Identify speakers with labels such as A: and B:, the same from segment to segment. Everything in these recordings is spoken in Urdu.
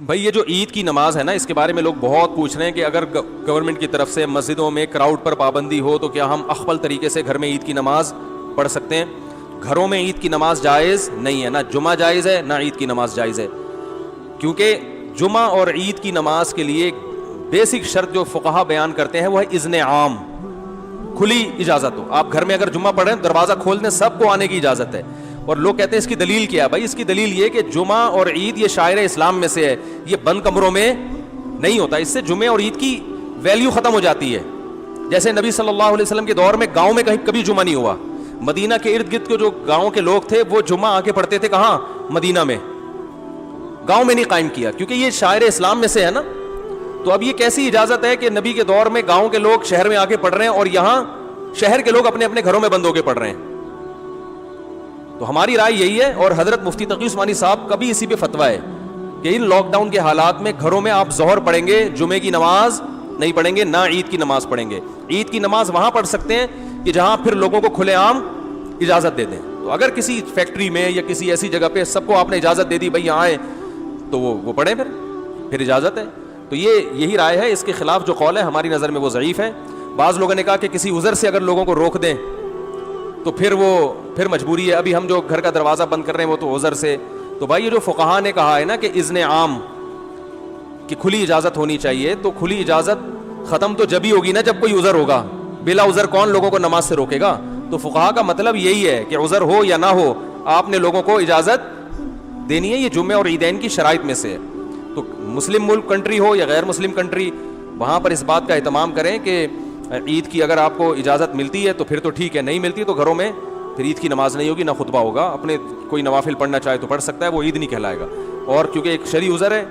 A: بھائی یہ جو عید کی نماز ہے نا، اس کے بارے میں لوگ بہت پوچھ رہے ہیں کہ اگر گورنمنٹ کی طرف سے مسجدوں میں کراؤڈ پر پابندی ہو تو کیا ہم اخفل طریقے سے گھر میں عید کی نماز پڑھ سکتے ہیں؟ گھروں میں عید کی نماز جائز نہیں ہے، نہ جمعہ جائز ہے نہ عید کی نماز جائز ہے، کیونکہ جمعہ اور عید کی نماز کے لیے بیسک شرط جو فقہا بیان کرتے ہیں وہ ہے اذن عام، کھلی اجازت ہو. آپ گھر میں اگر جمعہ پڑھیں دروازہ کھول دیں، سب کو آنے کی اجازت ہے. اور لوگ کہتے ہیں اس کی دلیل کیا ہے؟ بھائی اس کی دلیل یہ کہ جمعہ اور عید یہ شاعر اسلام میں سے ہے، یہ بند کمروں میں نہیں ہوتا. اس سے جمعے اور عید کی ویلیو ختم ہو جاتی ہے. جیسے نبی صلی اللہ علیہ وسلم کے دور میں گاؤں میں کہیں کبھی جمعہ نہیں ہوا. مدینہ کے ارد گرد کے جو گاؤں کے لوگ تھے وہ جمعہ آ کے پڑھتے تھے کہاں؟ مدینہ میں. گاؤں میں نہیں قائم کیا کیونکہ یہ شاعر اسلام میں سے ہے نا. تو اب یہ کیسی اجازت ہے کہ نبی کے دور میں گاؤں کے لوگ شہر میں آ کے پڑھ رہے ہیں اور یہاں شہر کے لوگ اپنے اپنے گھروں میں بند ہو کے پڑھ رہے ہیں؟ تو ہماری رائے یہی ہے، اور حضرت مفتی تقی عثمانی صاحب کا بھی اسی پہ فتویٰ ہے کہ ان لاک ڈاؤن کے حالات میں گھروں میں آپ ظہر پڑھیں گے، جمعے کی نماز نہیں پڑھیں گے، نہ عید کی نماز پڑھیں گے. عید کی نماز وہاں پڑھ سکتے ہیں کہ جہاں پھر لوگوں کو کھلے عام اجازت دے دیں. تو اگر کسی فیکٹری میں یا کسی ایسی جگہ پہ سب کو آپ نے اجازت دے دی بھائی یہاں آئیں، تو وہ پڑھیں، پھر اجازت ہے. تو یہی رائے ہے. اس کے خلاف جو قول ہے ہماری نظر میں وہ ضعیف ہے. بعض لوگوں نے کہا کہ کسی عذر سے اگر لوگوں کو روک دیں تو پھر مجبوری ہے. ابھی ہم جو گھر کا دروازہ بند کر رہے ہیں وہ تو عذر سے. تو بھائی یہ جو فقہا نے کہا ہے نا کہ اذن عام کہ کھلی اجازت ہونی چاہیے، تو کھلی اجازت ختم تو جب ہی ہوگی نا جب کوئی عذر ہوگا. بلا عذر کون لوگوں کو نماز سے روکے گا؟ تو فقہا کا مطلب یہی ہے کہ عذر ہو یا نہ ہو آپ نے لوگوں کو اجازت دینی ہے. یہ جمعے اور عیدین کی شرائط میں سے ہے. تو مسلم ملک کنٹری ہو یا غیر مسلم کنٹری، وہاں پر اس بات کا اہتمام کریں کہ عید کی اگر آپ کو اجازت ملتی ہے تو پھر تو ٹھیک ہے، نہیں ملتی تو گھروں میں پھر عید کی نماز نہیں ہوگی، نہ خطبہ ہوگا. اپنے کوئی نوافل پڑھنا چاہے تو پڑھ سکتا ہے، وہ عید نہیں کہلائے گا. اور کیونکہ ایک شرعی عذر ہے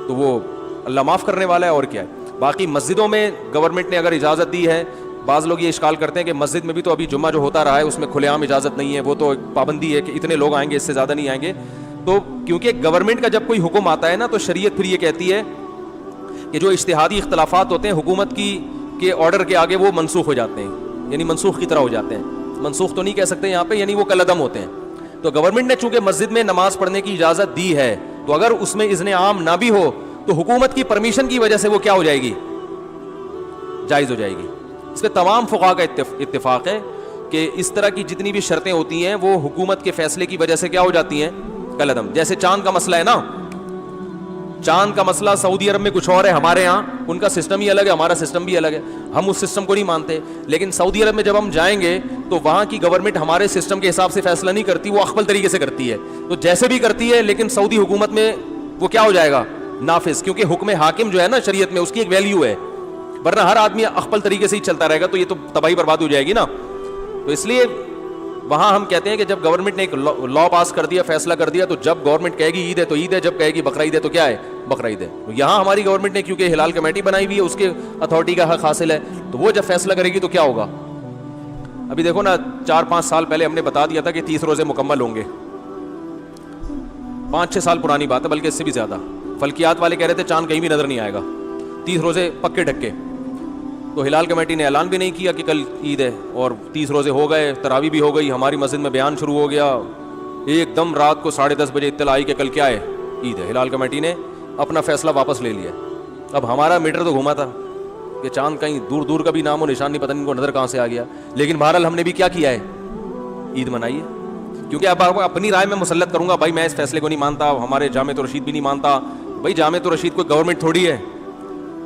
A: تو وہ اللہ معاف کرنے والا ہے. اور کیا ہے. باقی مسجدوں میں گورنمنٹ نے اگر اجازت دی ہے، بعض لوگ یہ اشکال کرتے ہیں کہ مسجد میں بھی تو ابھی جمعہ جو ہوتا رہا ہے اس میں کھلے عام اجازت نہیں ہے، وہ تو پابندی ہے کہ اتنے لوگ آئیں گے، اس سے زیادہ نہیں آئیں گے. تو کیونکہ گورنمنٹ کا جب کوئی حکم آتا ہے نا تو شریعت پھر یہ کہتی ہے کہ جو اجتہادی اختلافات ہوتے ہیں حکومت کے آرڈر کے آگے وہ منسوخ ہو جاتے ہیں، یعنی منسوخ کی طرح ہو جاتے ہیں. منسوخ تو نہیں کہہ سکتے یہاں پہ، یعنی وہ کالعدم ہوتے ہیں. تو گورنمنٹ نے چونکہ مسجد میں نماز پڑھنے کی اجازت دی ہے تو اگر اس میں اذن عام نہ بھی ہو تو حکومت کی پرمیشن کی وجہ سے وہ کیا ہو جائے گی؟ جائز ہو جائے گی. اس پہ تمام فقہا کا اتفاق ہے کہ اس طرح کی جتنی بھی شرطیں ہوتی ہیں وہ حکومت کے فیصلے کی وجہ سے کیا ہو جاتی ہیں؟ کالعدم. جیسے چاند کا مسئلہ ہے نا، چاند کا مسئلہ سعودی عرب میں کچھ اور ہے، ہمارے ہاں ان کا سسٹم ہی الگ ہے، ہمارا سسٹم بھی الگ ہے. ہم اس سسٹم کو نہیں مانتے، لیکن سعودی عرب میں جب ہم جائیں گے تو وہاں کی گورنمنٹ ہمارے سسٹم کے حساب سے فیصلہ نہیں کرتی، وہ اخفل طریقے سے کرتی ہے. تو جیسے بھی کرتی ہے لیکن سعودی حکومت میں وہ کیا ہو جائے گا؟ نافذ. کیونکہ حکم حاکم جو ہے نا شریعت میں اس کی ایک ویلیو ہے، ورنہ ہر آدمی اخفل طریقے سے ہی چلتا رہے گا تو یہ تو تباہی برباد ہو جائے گی نا. تو اس لیے وہاں ہم کہتے ہیں کہ جب گورنمنٹ نے ایک لا پاس کر دیا، فیصلہ کر دیا، تو جب گورنمنٹ کہے گی عید ہے تو عید ہے، جب کہے گی بقرہ عید ہے تو کیا ہے؟ بقرہ عید ہے. یہاں ہماری گورنمنٹ نے کیونکہ ہلال کمیٹی بنائی ہوئی ہے، اس کے اتھارٹی کا حق حاصل ہے، تو وہ جب فیصلہ کرے گی تو کیا ہوگا؟ ابھی دیکھو نا 4-5 سال پہلے ہم نے بتا دیا تھا کہ 30 روزے مکمل ہوں گے. 5-6 سال پرانی بات ہے، بلکہ اس سے بھی زیادہ. فلکیات والے کہہ رہے تھے چاند کہیں بھی نظر نہیں آئے گا، 30 روزے پکے ڈھکے. تو ہلال کمیٹی نے اعلان بھی نہیں کیا کہ کل عید ہے، اور 30 روزے ہو گئے، تراویح بھی ہو گئی، ہماری مسجد میں بیان شروع ہو گیا. ایک دم رات کو 10:30 بجے اطلاع آئی کہ کل کیا ہے؟ عید ہے. ہلال کمیٹی نے اپنا فیصلہ واپس لے لیا. اب ہمارا میٹر تو گھوما تھا کہ چاند کہیں دور دور کا بھی نام و نشان نہیں، پتہ نہیں کو نظر کہاں سے آ گیا. لیکن بہرحال ہم نے بھی کیا کیا ہے؟ عید منائی ہے. کیونکہ اب اپنی رائے میں مسلط کروں گا، بھائی میں اس فیصلے کو نہیں مانتا، ہمارے جامع رشید بھی نہیں مانتا. بھائی جامع رشید کوئی گورنمنٹ تھوڑی ہے.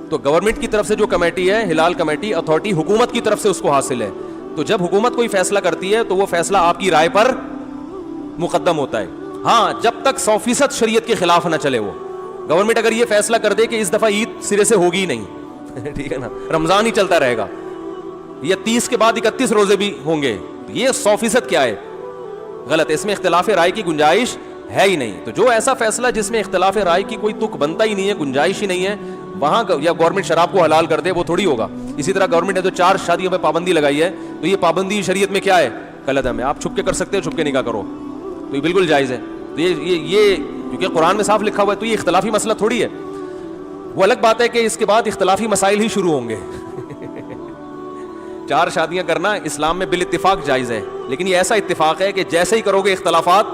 A: تو گورنمنٹ کی طرف سے جو کمیٹی ہے ہلال کمیٹی اتھارٹی، حکومت کی طرف سے اس کو حاصل ہے. تو جب حکومت کوئی فیصلہ کرتی ہے تو وہ فیصلہ آپ کی رائے پر مقدم ہوتا ہے. ہاں جب تک 100% شریعت کے خلاف نہ چلے. وہ گورنمنٹ اگر یہ فیصلہ کر دے کہ اس دفعہ عید سرے سے ہوگی ہی نہیں ٹھیک ہے نا، رمضان ہی چلتا رہے گا، یا 30 کے بعد 31 روزے بھی ہوں گے، یہ 100% کیا ہے؟ غلط. اس میں اختلاف رائے کی گنجائش ہے ہی نہیں. تو جو ایسا فیصلہ جس میں اختلاف رائے کی کوئی تک بنتا ہی نہیں ہے، گنجائش ہی نہیں ہے، وہاں یا گورنمنٹ شراب کو حلال کر دے، وہ تھوڑی ہوگا. اسی طرح گورنمنٹ نے جو 4 شادیوں پہ پابندی لگائی ہے تو یہ پابندی شریعت میں کیا ہے؟ کالعدم ہے. آپ چھپ کے کر سکتے ہو، چھپ کے نکاح کرو تو یہ بالکل جائز ہے. تو یہ کیونکہ قرآن میں صاف لکھا ہوا ہے تو یہ اختلافی مسئلہ تھوڑی ہے. وہ الگ بات ہے کہ اس کے بعد اختلافی مسائل ہی شروع ہوں گے 4 شادیاں کرنا اسلام میں بالاتفاق جائز ہے، لیکن یہ ایسا اتفاق ہے کہ جیسے ہی کرو گے اختلافات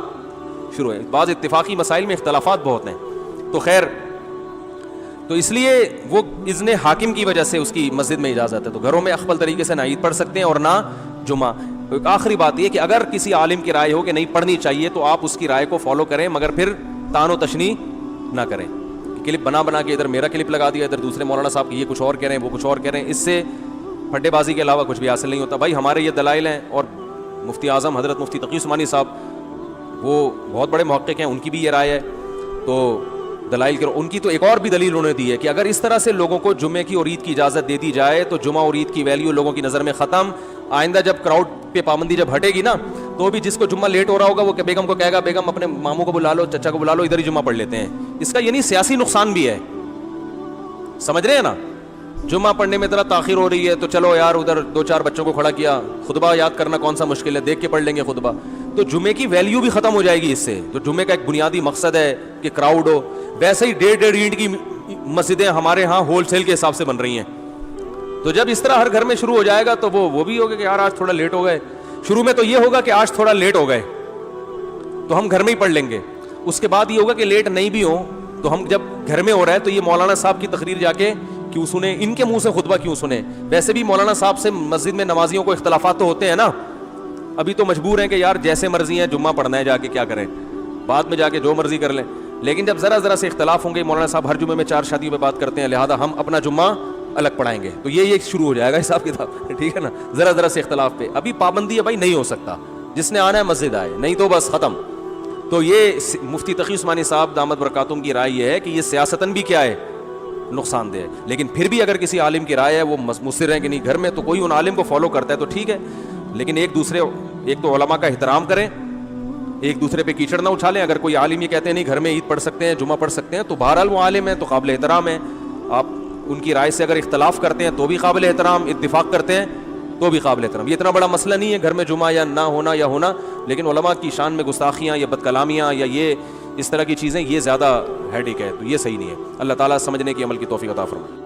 A: شروع ہیں. بعض اتفاقی مسائل میں اختلافات بہت ہیں. تو خیر، تو اس لیے وہ اذن حاکم کی وجہ سے اس کی مسجد میں اجازت ہے. تو گھروں میں اخفل طریقے سے نہ عید پڑھ سکتے ہیں اور نہ جمعہ. ایک آخری بات یہ کہ اگر کسی عالم کی رائے ہو کہ نہیں پڑھنی چاہیے تو آپ اس کی رائے کو فالو کریں، مگر پھر تان و تشنیع نہ کریں. کلپ بنا کے ادھر میرا کلپ لگا دیا، ادھر دوسرے مولانا صاحب کی یہ کچھ اور کہہ رہے ہیں، وہ کچھ اور کہہ رہے ہیں. اس سے پھڈے بازی کے علاوہ کچھ بھی حاصل نہیں ہوتا. بھائی ہمارے یہ دلائل ہیں، اور مفتی اعظم حضرت مفتی تقی عثمانی صاحب وہ بہت بڑے محقق ہیں، ان کی بھی یہ رائے ہے. تو دلائل کے ان کی تو ایک اور بھی دلیل انہوں نے دی ہے کہ اگر اس طرح سے لوگوں کو جمعے کی اور عید کی اجازت دے دی جائے تو جمعہ اور عید کی ویلیو لوگوں کی نظر میں ختم. آئندہ جب کراؤڈ پہ پابندی جب ہٹے گی نا تو بھی جس کو جمعہ لیٹ ہو رہا ہوگا وہ بیگم کو کہے گا بیگم اپنے ماموں کو بلا لو، چچا کو بلا لو، ادھر ہی جمعہ پڑھ لیتے ہیں. اس کا یعنی سیاسی نقصان بھی ہے، سمجھ رہے ہیں نا. جمعہ پڑھنے میں ذرا تاخیر ہو رہی ہے تو چلو یار ادھر 2-4 بچوں کو کھڑا کیا، خطبہ یاد کرنا کون سا مشکل ہے، دیکھ کے پڑھ لیں گے خطبہ. تو جمعے کی ویلیو بھی ختم ہو جائے گی اس سے. تو جمعے کا ایک بنیادی مقصد ہے کہ کراؤڈ ہو. ویسے ہی 1.5 اینٹ کی مسجدیں ہمارے ہاں ہول سیل کے حساب سے بن رہی ہیں. تو جب اس طرح ہر گھر میں شروع ہو جائے گا تو وہ بھی ہوگا کہ یار آج تھوڑا لیٹ ہو گئے. شروع میں تو یہ ہوگا کہ آج تھوڑا لیٹ ہو گئے تو ہم گھر میں ہی پڑھ لیں گے. اس کے بعد یہ ہوگا کہ لیٹ نہیں بھی ہوں تو ہم جب گھر میں ہو رہا ہے تو یہ مولانا صاحب کی تقریر جا کے کیوں سنیں، ان کے منہ سے خطبہ کیوں سنیں. ویسے بھی مولانا صاحب سے مسجد میں نمازیوں کو اختلافات تو ہوتے ہیں نا. ابھی تو مجبور ہیں کہ یار جیسے مرضی ہیں جمعہ پڑھنا ہے، جا کے کیا کریں، بعد میں جا کے جو مرضی کر لیں. لیکن جب ذرا سے اختلاف ہوں گے، مولانا صاحب ہر جمعے میں 4 شادیوں پہ بات کرتے ہیں، لہذا ہم اپنا جمعہ الگ پڑھائیں گے. تو یہ شروع ہو جائے گا حساب کتاب، ٹھیک ہے نا. ذرا سے اختلاف پہ ابھی پابندی ہے بھائی، نہیں ہو سکتا. جس نے آنا ہے مسجد آئے، نہیں تو بس ختم. تو یہ مفتی تقی عثمانی صاحب دامت برکاتہم کی رائے یہ ہے کہ یہ سیاستاً بھی کیا ہے، نقصان دہ ہے. لیکن پھر بھی اگر کسی عالم کی رائے ہے، وہ مصر ہے کہ نہیں گھر میں، تو کوئی ان عالم کو فالو کرتا ہے تو ٹھیک ہے. لیکن ایک تو علماء کا احترام کریں، ایک دوسرے پہ کیچڑ نہ اچھالیں. اگر کوئی عالم یہ کہتے ہیں نہیں گھر میں عید پڑھ سکتے ہیں، جمعہ پڑھ سکتے ہیں، تو بہرحال وہ عالم ہیں تو قابل احترام ہے. آپ ان کی رائے سے اگر اختلاف کرتے ہیں تو بھی قابل احترام، اتفاق کرتے ہیں تو بھی قابل احترام. یہ اتنا بڑا مسئلہ نہیں ہے گھر میں جمعہ یا نہ ہونا یا ہونا. لیکن علماء کی شان میں گستاخیاں یا بد کلامیاں یا یہ اس طرح کی چیزیں، یہ زیادہ ہیڈیک ہے، تو یہ صحیح نہیں ہے. اللہ تعالیٰ سمجھنے کی عمل کی توفیق عطا فرمائے.